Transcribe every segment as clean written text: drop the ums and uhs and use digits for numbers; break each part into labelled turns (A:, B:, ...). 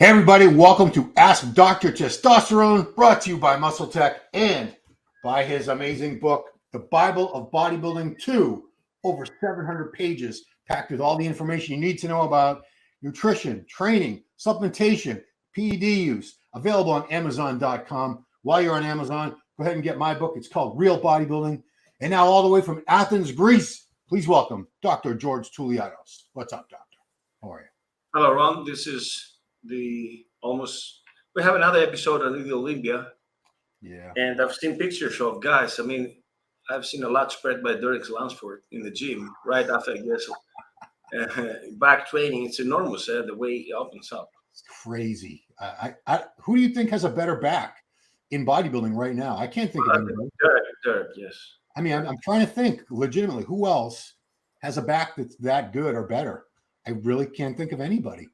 A: Hey everybody, welcome to Ask Dr. Testosterone, brought to you by Muscle Tech and by his amazing book, The Bible of Bodybuilding 2, over 700 pages, packed with all the information you need to know about nutrition, training, supplementation, PED use, available on Amazon.com. While you're on Amazon, go ahead and get my book. It's called Real Bodybuilding. And now all the way from Athens, Greece, please welcome Dr. George Touliatos. What's up, doctor? How are you?
B: Hello, Ron. This is we have another episode on the Olympia.
A: Yeah.
B: And I've seen pictures of guys. I mean, I've seen a lot spread by Derek Lansford in the gym right after, I guess, back training. It's enormous, the way he opens up.
A: It's crazy. Who do you think has a better back in bodybuilding right now? I can't think of anybody.
B: Derek, yes.
A: I mean, I'm trying to think legitimately. Who else has a back that's that good or better? I really can't think of anybody.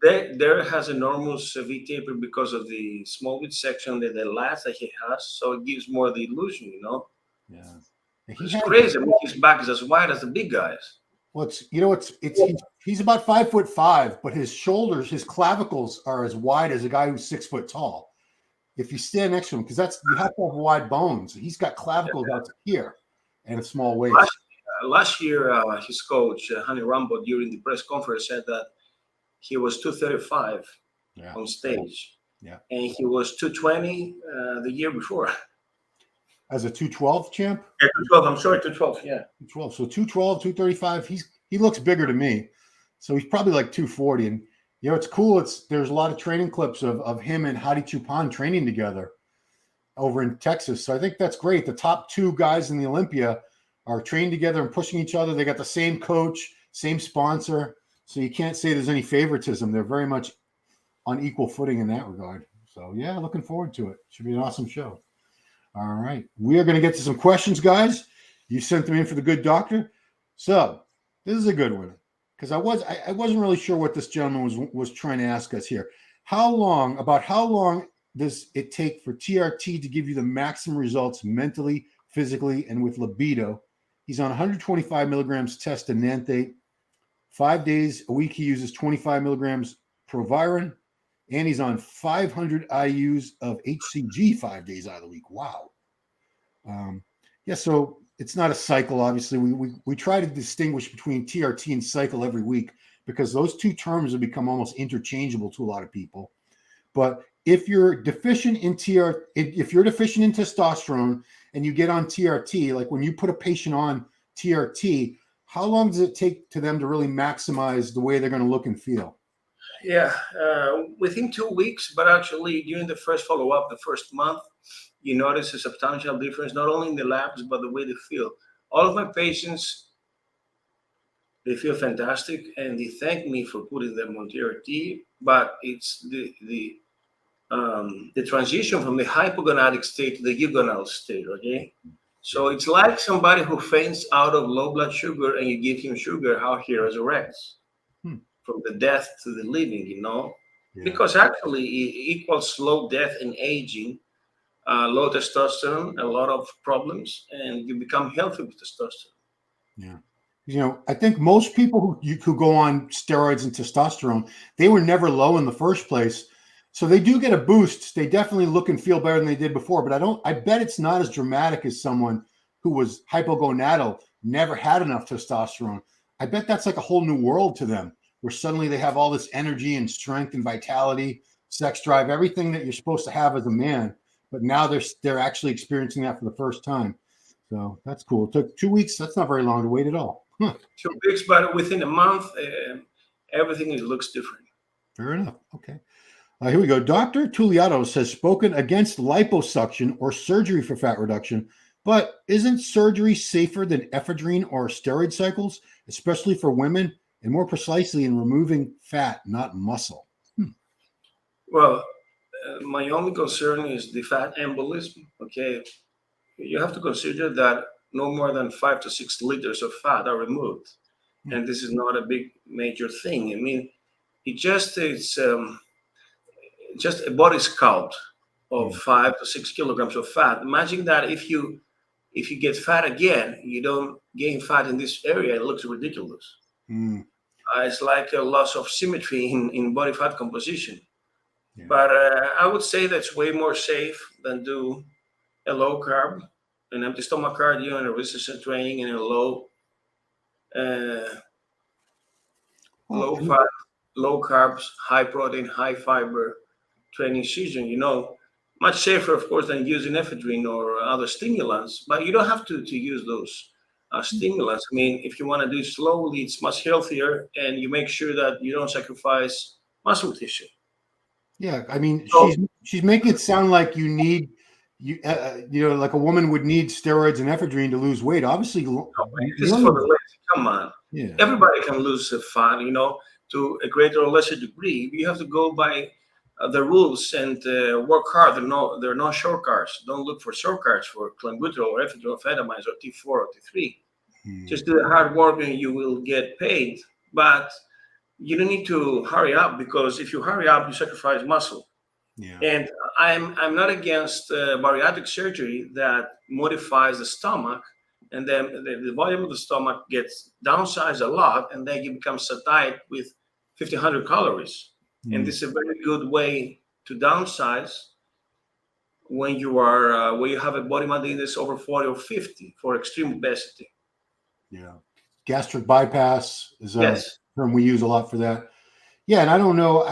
B: Derek has enormous V-taper because of the small midsection, the lats that he has, so it gives more the illusion, you know.
A: Yeah,
B: it's crazy. I mean, his back is as wide as the big guys.
A: Well, he's about 5'5", but his shoulders, his clavicles are as wide as a guy who's 6 foot tall. If you stand next to him, because you have to have wide bones. He's got clavicles out to here and a small waist.
B: Last year, his coach, Hani Rambo, during the press conference said that he was 235 on stage.
A: Yeah. And
B: he was 220 the year before.
A: As a 212 champ?
B: Yeah, 212. I'm sorry, 212. Yeah.
A: 212. So 212, 235. He looks bigger to me. So he's probably like 240. And you know, it's cool. There's a lot of training clips of him and Hadi Choopan training together over in Texas. So I think that's great. The top two guys in the Olympia are trained together and pushing each other. They got the same coach, same sponsor. So you can't say there's any favoritism. They're very much on equal footing in that regard. So yeah, looking forward to it. Should be an awesome show. All right. We are going to get to some questions, guys. You sent them in for the good doctor. So this is a good one because I wasn't really sure what this gentleman was trying to ask us here. How long does it take for TRT to give you the maximum results mentally, physically, and with libido? He's on 125 milligrams test enanthate. 5 days a week, he uses 25 milligrams proviron, and he's on 500 IUs of HCG 5 days out of the week. Wow. So it's not a cycle, obviously. We try to distinguish between TRT and cycle every week because those two terms have become almost interchangeable to a lot of people. But if you're deficient in if you're deficient in testosterone and you get on TRT, like when you put a patient on TRT, how long does it take to them to really maximize the way they're going to look and feel?
B: Yeah, within 2 weeks, but actually during the first follow-up, the first month, you notice a substantial difference, not only in the labs, but the way they feel. All of my patients, they feel fantastic, and they thank me for putting them on TRT, but it's the transition from the hypogonadic state to the eugonadal state, okay? So it's like somebody who faints out of low blood sugar and you give him sugar, how he resurrects from the death to the living, you know? Yeah. Because actually it equals slow death and aging, low testosterone, a lot of problems, and you become healthy with testosterone.
A: Yeah. You know, I think most people who go on steroids and testosterone, they were never low in the first place. So they do get a boost. They definitely look and feel better than they did before, but I bet it's not as dramatic as someone who was hypogonadal, never had enough testosterone. I bet that's like a whole new world to them, where suddenly they have all this energy and strength and vitality, sex drive, everything that you're supposed to have as a man. But now they're actually experiencing that for the first time. So that's cool. It took 2 weeks. That's not very long to wait at all.
B: 2 weeks, but within a month, everything looks different.
A: Fair enough. Okay. Here we go. Dr. Touliatos has spoken against liposuction or surgery for fat reduction, but isn't surgery safer than ephedrine or steroid cycles, especially for women, and more precisely in removing fat, not muscle?
B: Well, my only concern is the fat embolism, okay? You have to consider that no more than 5 to 6 liters of fat are removed. And this is not a big major thing. I mean, it's just a body sculpt of 5 to 6 kilograms of fat. Imagine that if you get fat again, you don't gain fat in this area, it looks ridiculous. It's like a loss of symmetry in body fat composition.
A: Yeah.
B: But I would say that's way more safe than do a low carb, an empty stomach cardio and a resistance training and a uh, low
A: Well,
B: fat, low carbs, high protein, high fiber training season. Much safer, of course, than using ephedrine or other stimulants. But you don't have to use those stimulants. I mean, if you want to do it slowly, it's much healthier, and you make sure that you don't sacrifice muscle tissue.
A: yeah, I mean,
B: So,
A: she's making it sound like like a woman would need steroids and ephedrine to lose weight. Obviously,
B: this is for the lazy. Come on.
A: Yeah.
B: Everybody can lose fat, to a greater or lesser degree. You have to go by the rules and work hard. There are no shortcuts. Don't look for shortcuts for clenbuterol or ephedrine, or T4 or T3. Just do the hard work and you will get paid. But you don't need to hurry up, because if you hurry up, you sacrifice muscle.
A: Yeah.
B: And I'm not against bariatric surgery that modifies the stomach, and then the volume of the stomach gets downsized a lot, and then you become satiate with 1,500 calories. And this is a very good way to downsize when you are when you have a body mass index over 40 or 50 for extreme obesity.
A: Yeah. Gastric bypass is a term we use a lot for that. Yeah, and I don't know.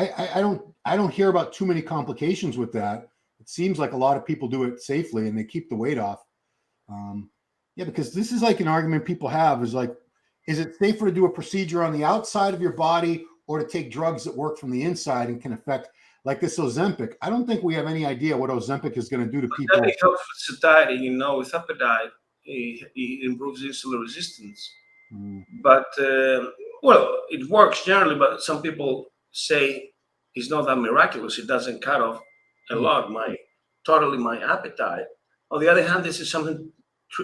A: I don't hear about too many complications with that. It seems like a lot of people do it safely and they keep the weight off. Yeah, because this is like an argument people have is like, is it safer to do a procedure on the outside of your body or to take drugs that work from the inside and can affect, like this Ozempic? I don't think we have any idea what Ozempic is going to do to people.
B: That helps with satiety, with appetite. It improves insulin resistance. But, it works generally, but some people say it's not that miraculous. It doesn't cut off a lot my appetite. On the other hand, this is something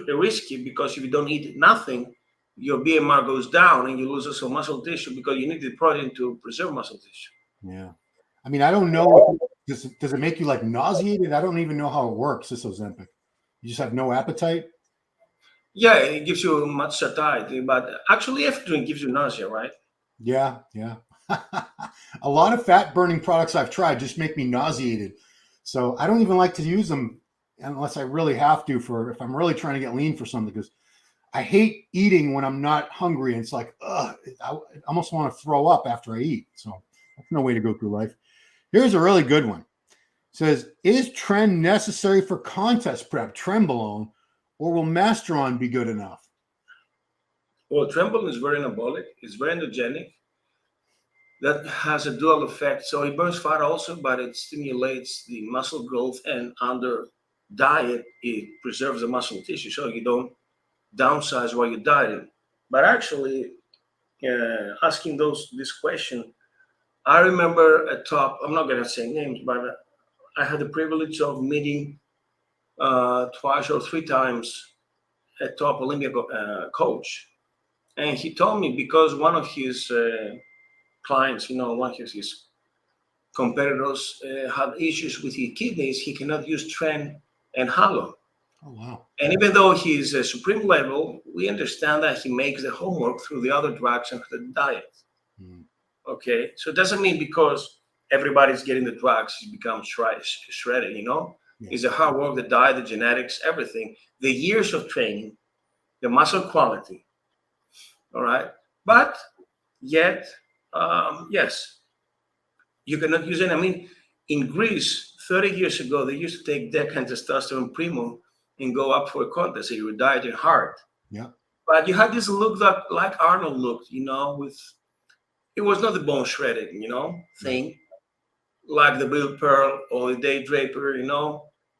B: risky, because if you don't eat nothing, your BMR goes down and you lose also muscle tissue, because you need the protein to preserve muscle tissue.
A: Yeah. I mean, I don't know. Does it make you like nauseated? I don't even know how it works, this Ozempic. You just have no appetite?
B: Yeah, it gives you much satiety, but actually ephedrine gives you nausea, right?
A: Yeah, yeah. A lot of fat burning products I've tried just make me nauseated. So I don't even like to use them unless I really have to, if I'm really trying to get lean for something, because I hate eating when I'm not hungry. And it's like, I almost want to throw up after I eat. So that's no way to go through life. Here's a really good one. It says, is TREN necessary for contest prep, trenbolone, or will masteron be good enough?
B: Well, trenbolone is very anabolic. It's very endogenic. That has a dual effect. So it burns fat also, but it stimulates the muscle growth, and under diet, it preserves the muscle tissue, so you don't downsize while you're dieting. But actually, asking this question, I remember a top, I'm not going to say names, but I had the privilege of meeting twice or three times a top Olympic coach. And he told me, because one of his clients, one of his competitors had issues with his kidneys, he cannot use TREN and Halo.
A: Oh, wow.
B: And even though he's a supreme level, we understand that he makes the homework through the other drugs and the diet. Okay, so it doesn't mean because everybody's getting the drugs, he becomes shredded, Yeah. It's the hard work, the diet, the genetics, everything, the years of training, the muscle quality. All right. But yet, yes, you cannot use it. I mean, in Greece, 30 years ago, they used to take deca and testosterone primo and go up for a contest. So you were dieting hard.
A: Yeah.
B: But you had this look that, like Arnold looked, with, it was not the bone shredded, thing, like the Bill Pearl or the Dave Draper,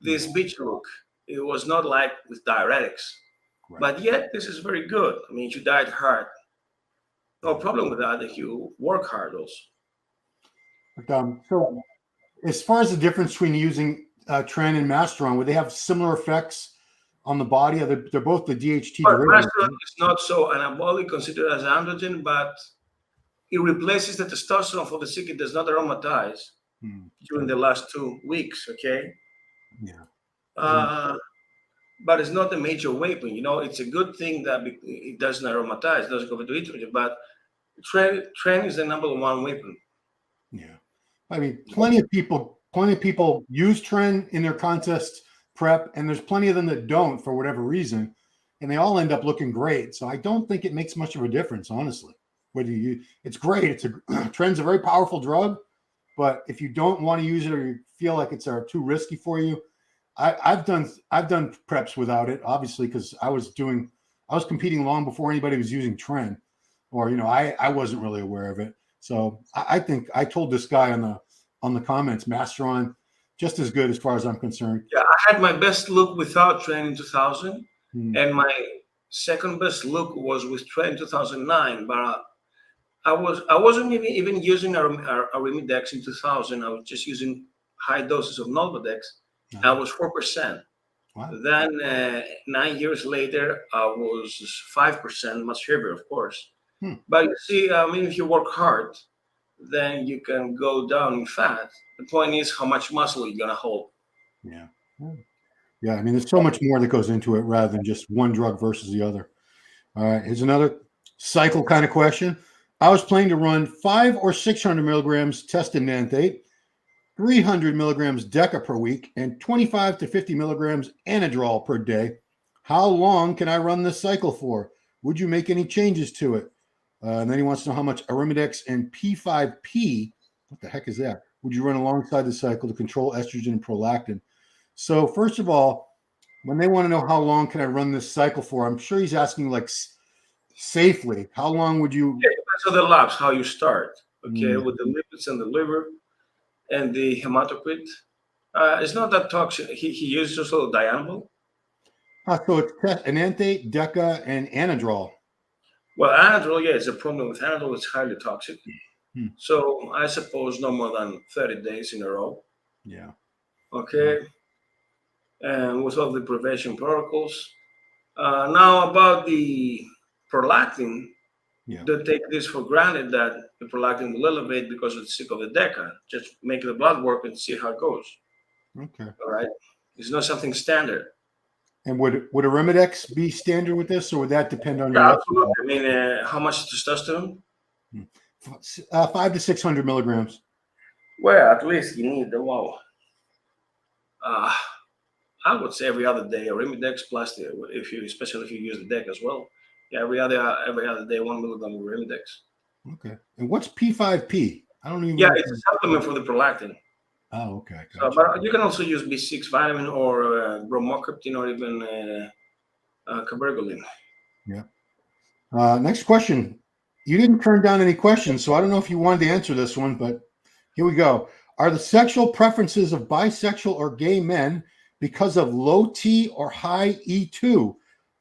B: this beach look. It was not like with diuretics. Right. But yet, this is very good. I mean, you diet hard. No problem with that if you work hard also.
A: So as far as the difference between using TREN and masteron, would they have similar effects on the body? They're both the DHT derivatives.
B: Masteron is not so anabolic, considered as androgen, but it replaces the testosterone for the sick. It does not aromatize during the last 2 weeks, okay? Yeah. But it's not a major weapon, It's a good thing that it doesn't aromatize, doesn't go into estrogen, but TREN is the number one weapon.
A: Yeah. I mean, plenty of people use TREN in their contest prep, and there's plenty of them that don't for whatever reason, and they all end up looking great. So I don't think it makes much of a difference, honestly. Whether it's great. TREN's a very powerful drug, but if you don't want to use it or you feel like it's too risky for you, I've done preps without it, obviously, because I was competing long before anybody was using TREN, or I wasn't really aware of it. So I think I told this guy on the comments, masteron, just as good as far as I'm concerned.
B: Yeah, I had my best look without TREN in 2000, and my second best look was with TREN in 2009. But I wasn't even using arimidex in 2000. I was just using high doses of Nolvadex. I was 4%.
A: Wow.
B: Then 9 years later, I was 5%, much heavier, of course. But you see, I mean, if you work hard, then you can go down in fat. The point is how much muscle you're gonna hold.
A: Yeah. Yeah. I mean, there's so much more that goes into it rather than just one drug versus the other. All right. Here's another cycle kind of question. I was planning to run 500 or 600 milligrams test enanthate, 300 milligrams deca per week, and 25 to 50 milligrams anadrol per day. How long can I run this cycle for? Would you make any changes to it? And then he wants to know how much arimidex and P5P, what the heck is that, would you run alongside the cycle to control estrogen and prolactin? So first of all, when they want to know how long can I run this cycle for, I'm sure he's asking like safely. How long would you?
B: Yeah, depends on the labs, how you start. Okay, with the lipids and the liver and the hematocrit. It's not that toxic. He uses also dianabol.
A: So it's enanthate, deca, and anadrol.
B: Well, anadrol, yeah, it's a problem with anadrol. It's highly toxic. So I suppose no more than 30 days in a row.
A: Yeah.
B: Okay. And with all the prevention protocols. Now about the prolactin, they take this for granted that the prolactin will elevate because of the sick of the deca. Just make the blood work and see how it goes.
A: Okay.
B: All right. It's not something standard.
A: And would arimidex be standard with this, or would that depend on your?
B: Absolutely. I mean, how much testosterone?
A: 500 to 600 milligrams.
B: Well, at least you need the wow. I would say every other day, arimidex plus especially if you use the deck as well. Yeah, every other day, 1 milligram of arimidex.
A: Okay. And what's P5P? I don't even.
B: Yeah, it's a supplement for the prolactin.
A: Oh, okay.
B: Gotcha. So, but you can also use B6 vitamin or bromocriptine or even cabergoline.
A: Yeah. Next question. You didn't turn down any questions, so I don't know if you wanted to answer this one, but here we go. Are the sexual preferences of bisexual or gay men because of low T or high E2?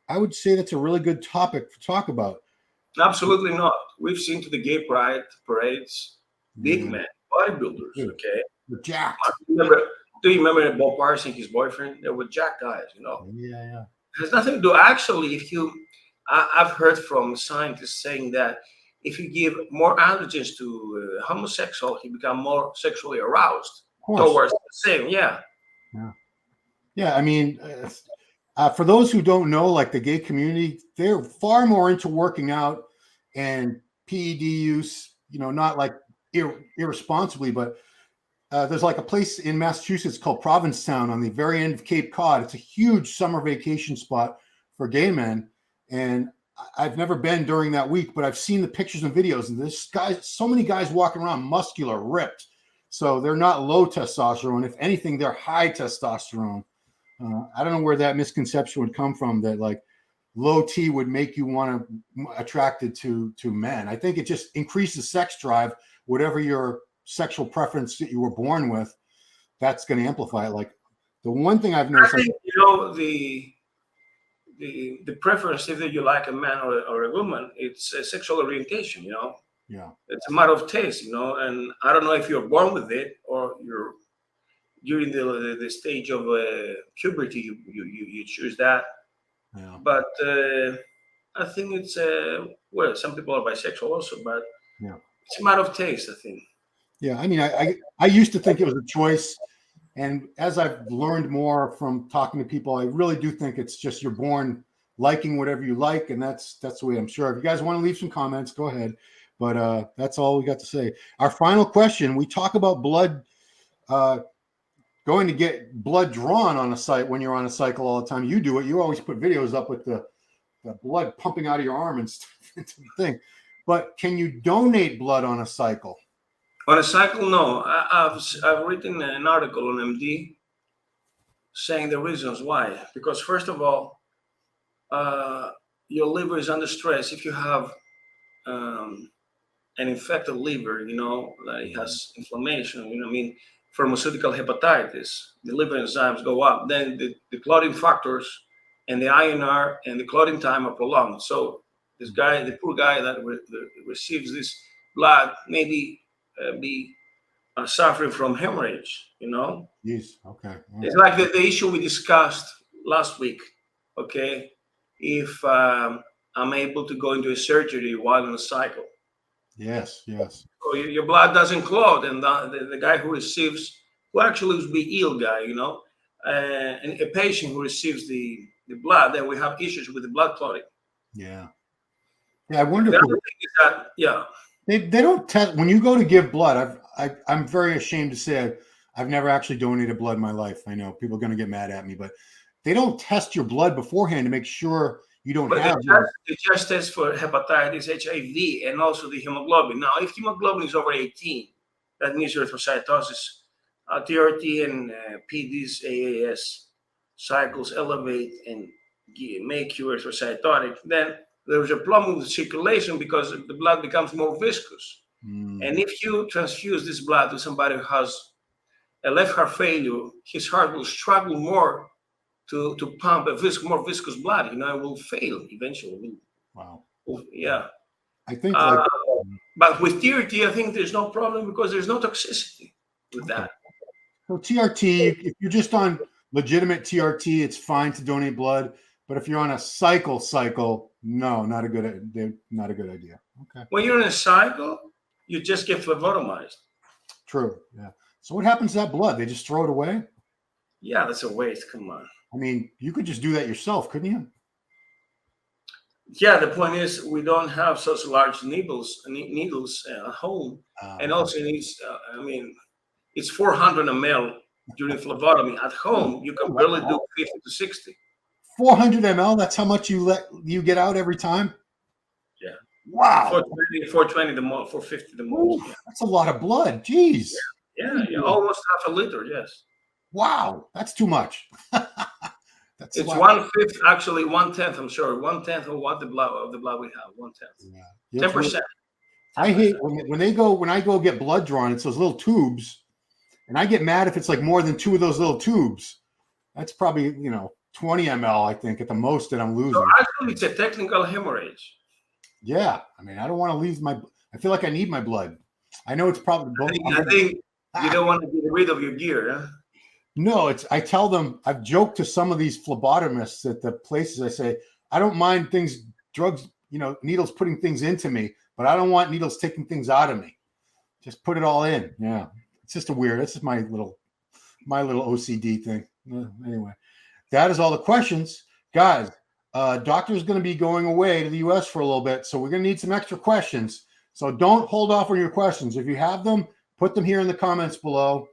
A: I would say that's a really good topic to talk about.
B: Absolutely not. We've seen to the gay pride parades, big men, bodybuilders, okay?
A: They're jacked.
B: Do you remember Bob Parson and his boyfriend? They were jacked guys,
A: Yeah.
B: It has nothing to do. Actually, I've heard from scientists saying that if you give more androgens to a homosexual, he become more sexually aroused towards the same. Yeah.
A: I mean, for those who don't know, like the gay community, they're far more into working out and PED use, not like irresponsibly, but there's like a place in Massachusetts called Provincetown on the very end of Cape Cod. It's a huge summer vacation spot for gay men. And I've never been during that week, but I've seen the pictures and videos. And so many guys walking around muscular, ripped. So they're not low testosterone. If anything, they're high testosterone. I don't know where that misconception would come from that like low T would make you want to attracted to men. I think it just increases sex drive, whatever your sexual preference that you were born with, that's going to amplify it. Like the one thing I've noticed,
B: I think, the preference, if you like a man or a woman, it's a sexual orientation,
A: Yeah.
B: It's a matter of taste, and I don't know if you're born with it or you're during the stage of puberty, you choose that.
A: Yeah.
B: But I think it's, some people are bisexual also, but it's a matter of taste, I think.
A: Yeah, I mean, I used to think it was a choice, and as I've learned more from talking to people, I really do think it's just you're born liking whatever you like, and that's the way I'm sure. If you guys want to leave some comments, go ahead. But that's all we got to say. Our final question: we talk about blood, going to get blood drawn on a site when you're on a cycle all the time. You do it. You always put videos up with the blood pumping out of your arm and stuff into the thing. But can you donate blood on a cycle?
B: On a cycle, no. I've written an article on MD saying the reasons why. Because first of all, your liver is under stress. If you have an infected liver, that it has inflammation, pharmaceutical hepatitis, the liver enzymes go up, then the clotting factors and the INR and the clotting time are prolonged. So this guy, the poor guy that receives this blood, maybe be suffering from hemorrhage,
A: Yes. Okay. Yeah.
B: It's like the issue we discussed last week, okay? If I'm able to go into a surgery while in a cycle.
A: Yes. Yes.
B: So your blood doesn't clot, and the guy who actually would be ill guy, and a patient who receives the blood, then we have issues with the blood clotting.
A: Yeah. Yeah. I wonder.
B: The other thing is that, yeah.
A: They don't test when you go to give blood. I'm very ashamed to say I've never actually donated blood in my life. I know people are going to get mad at me, but they don't test your blood beforehand to make sure you don't have.
B: They just test for hepatitis, HIV, and also the hemoglobin. Now, if hemoglobin is over 18, that means erythrocytosis, TRT and PDs, AAS cycles elevate and make you erythrocytotic. Then there's a problem with circulation because the blood becomes more viscous. And if you transfuse this blood to somebody who has a left heart failure, his heart will struggle more to pump more viscous blood. It will fail eventually.
A: Wow.
B: Yeah.
A: I think.
B: But with TRT, I think there's no problem because there's no toxicity with that.
A: So TRT, if you're just on legitimate TRT, it's fine to donate blood. But if you're on a cycle, no, not a good idea. Okay.
B: When you're in a cycle, you just get phlebotomized.
A: True. Yeah. So what happens to that blood? They just throw it away?
B: Yeah, that's a waste. Come on.
A: I mean, you could just do that yourself, couldn't you?
B: Yeah, the point is we don't have such large needles at home, and also it's 400 ml during phlebotomy. At home, you can barely do 50 to 60.
A: 400 ml. That's how much you get out every time.
B: Yeah.
A: Wow.
B: 420 the most, 450 the most. Yeah.
A: That's a lot of blood. Jeez.
B: Yeah, almost half a liter. Yes.
A: Wow, that's too much.
B: It's 1/5, actually 1/10. I'm sure 1/10 of what the blood we have. 1/10.
A: Yeah.
B: 10%.
A: I hate when I go get blood drawn. It's those little tubes, and I get mad if it's like more than 2 of those little tubes. That's probably 20 ml, I think, at the most that I'm losing.
B: So actually, it's a technical hemorrhage.
A: Yeah, I mean, I don't want to lose I feel like I need my blood. I know it's probably.
B: I think you don't want to get rid of your gear, huh?
A: No, I tell them, I've joked to some of these phlebotomists at the places. I say, I don't mind drugs, needles putting things into me, but I don't want needles taking things out of me. Just put it all in. Yeah. It's just this is my little OCD thing. Anyway, that is all the questions. Guys, doctor's going to be going away to the US for a little bit, so we're going to need some extra questions. So don't hold off on your questions. If you have them, put them here in the comments below.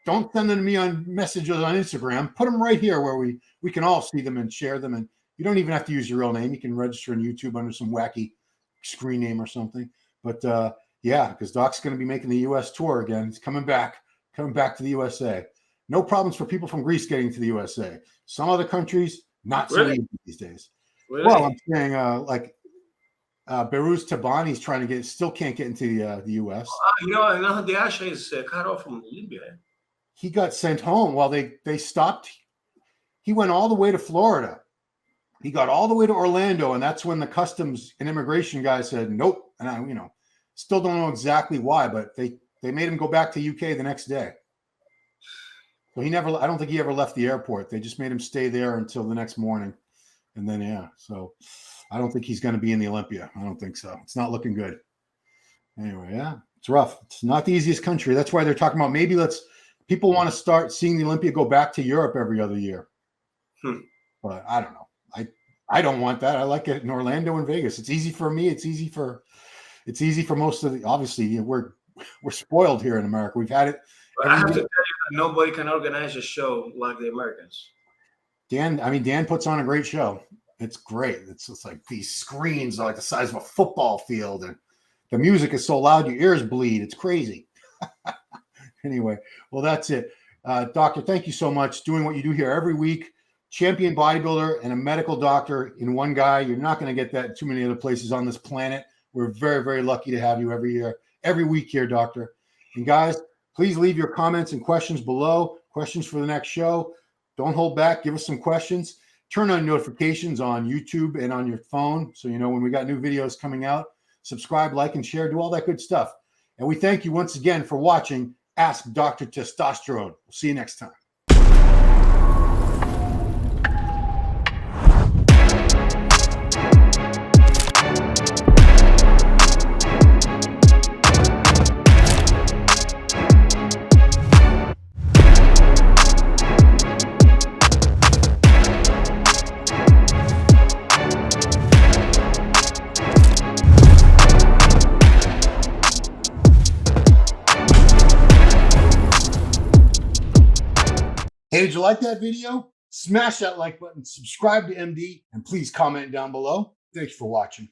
A: Don't send them to me on messages on Instagram. Put them right here where we can all see them and share them. And you don't even have to use your real name. You can register on YouTube under some wacky screen name or something. But yeah, because Doc's going to be making the US tour again. He's coming back to the USA. No problems for people from Greece getting to the USA. Some other countries, not so easy these days.
B: Really?
A: Well, I'm saying Beirut Tabani's trying to still can't get into the US.
B: The Asha is cut off from Libya.
A: He got sent home. Well, they stopped. He went all the way to Florida. He got all the way to Orlando, and that's when the customs and immigration guy said nope. And I, still don't know exactly why, but they made him go back to UK the next day. So I don't think he ever left the airport. They just made him stay there until the next morning, and then so I don't think he's going to be in the Olympia. I don't think so. It's not looking good. Anyway, yeah, it's rough. It's not the easiest country. That's why they're talking about maybe people want to start seeing the Olympia go back to Europe every other year. But I don't know. I don't want that. I like it in Orlando and Vegas. It's easy for me. It's easy for It's easy for most of the, obviously we're spoiled here in America. We've had it.
B: But I have to tell you that nobody can organize a show like the Americans.
A: Dan puts on a great show. It's great. It's just like these screens are like the size of a football field, and the music is so loud your ears bleed. It's crazy. Anyway, well, that's it. Doctor, thank you so much. Doing what you do here every week. Champion bodybuilder and a medical doctor in one guy. You're not going to get that in too many other places on this planet. We're very, very lucky to have you every week here, Doctor. And guys, please leave your comments and questions below. Questions for the next show. Don't hold back. Give us some questions. Turn on notifications on YouTube and on your phone so you know when we got new videos coming out. Subscribe, like, and share. Do all that good stuff. And we thank you once again for watching Ask Dr. Testosterone. We'll see you next time. Hey, did you like that video? Smash that like button, subscribe to MD, and please comment down below. Thanks for watching.